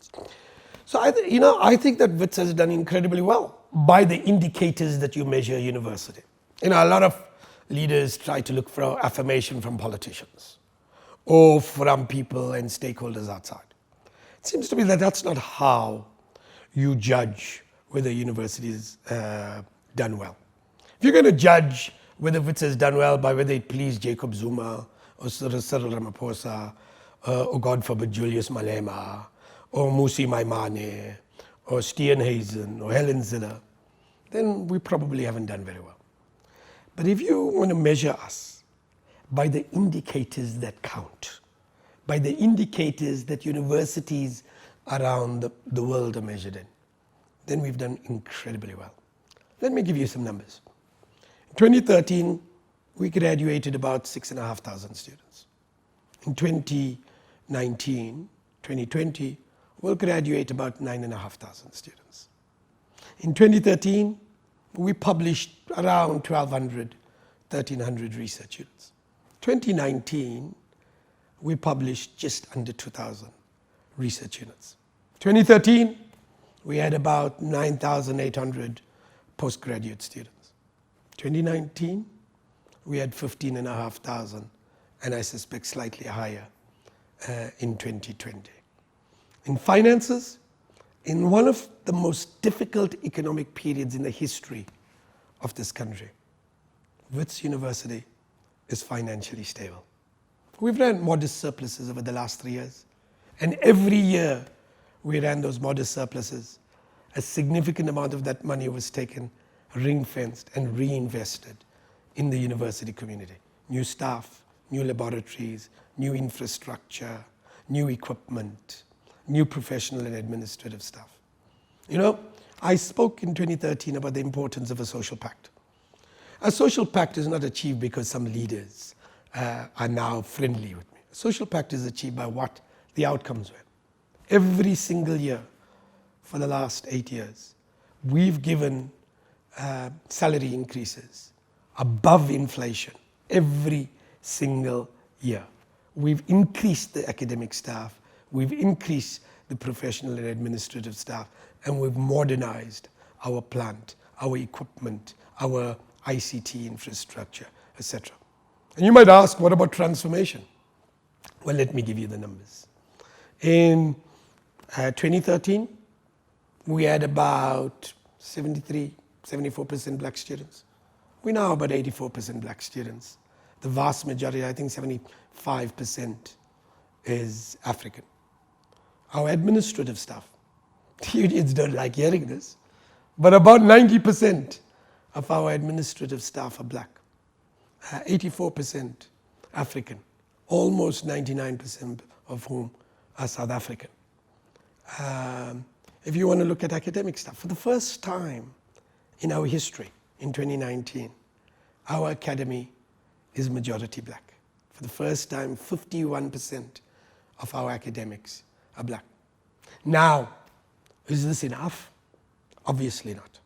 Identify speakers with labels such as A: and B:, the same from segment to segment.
A: students. So I think that Wits has done incredibly well by the indicators that you measure university. A lot of leaders try to look for affirmation from politicians or from people and stakeholders outside. It seems to me that that's not how you judge whether a university is done well. If you're going to judge whether Wits has done well by whether it pleased Jacob Zuma or Cyril Ramaphosa or God forbid Julius Malema or Musi Maimane or Steenhuisen or Helen Ziller, then we probably haven't done very well. But if you want to measure us by the indicators that count, by the indicators that universities around the world are measured in, then we've done incredibly well. Let me give you some numbers. In 2013, we graduated about 6,500 students. In 2019, 2020, we'll graduate about 9,500 students. In 2013, we published around 1,200, 1,300 research units. 2019, we published just under 2,000 research units. 2013, we had about 9,800 postgraduate students. 2019, we had 15,500, and I suspect slightly higher in 2020. In finances, in one of the most difficult economic periods in the history of this country, Wits University is financially stable. We've ran modest surpluses over the last 3 years, and every year we ran those modest surpluses. A significant amount of that money was taken, ring-fenced and reinvested in the university community. New staff, new laboratories, new infrastructure, new equipment, new professional and administrative staff. I spoke in 2013 about the importance of a social pact. A social pact is not achieved because some leaders are now friendly with me. A social pact is achieved by what the outcomes were. Every single year for the last 8 years, we've given salary increases above inflation every single year. We've increased the academic staff, we've increased the professional and administrative staff, and we've modernized our plant, our equipment, our ICT infrastructure, etc. And you might ask, what about transformation? Well, let me give you the numbers. In 2013, we had about 74% black students. We now have about 84% black students. The vast majority, I think 75%, is African. Our administrative staff, the unions don't like hearing this, but about 90% of our administrative staff are black, 84% African, almost 99% of whom are South African. If you want to look at academic staff, for the first time in our history, in 2019, our academy is majority black. For the first time, 51% of our academics are black. Now, is this enough? Obviously not.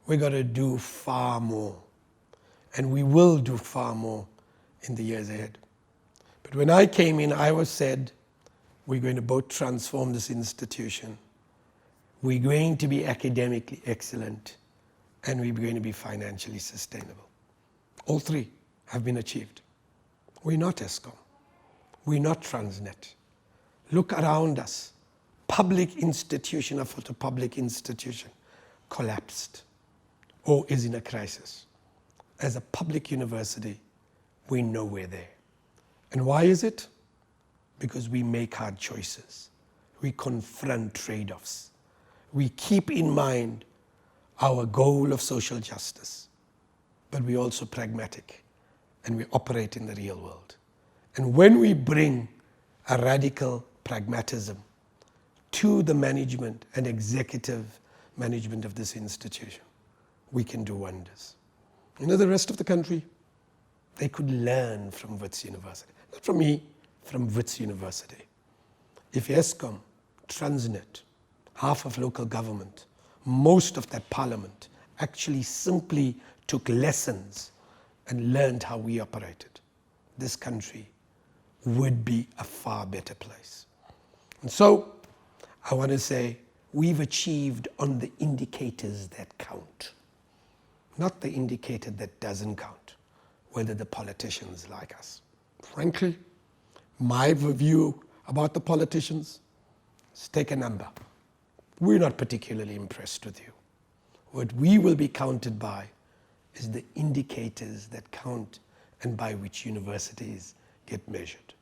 A: We've got to do far more, and we will do far more in the years ahead. But when I came in, I was said, we're going to both transform this institution, we're going to be academically excellent, and we're going to be financially sustainable. All three have been achieved. We're not Eskom. We're not Transnet. Look around us. Public institution after public institution collapsed or is in a crisis. As a public university, we're nowhere there. And why is it? Because we make hard choices. We confront trade-offs. We keep in mind our goal of social justice, but we're also pragmatic and we operate in the real world. And when we bring a radical pragmatism to the management and executive management of this institution, we can do wonders. The rest of the country, they could learn from Wits University. Not from me, from Wits University. If Eskom, Transnet, half of local government, most of that parliament actually simply took lessons and learned how we operated, this country would be a far better place. And so I want to say we've achieved on the indicators that count, not the indicator that doesn't count, whether the politicians like us. Frankly, my view about the politicians is take a number. We're not particularly impressed with you. What we will be counted by is the indicators that count and by which universities get measured.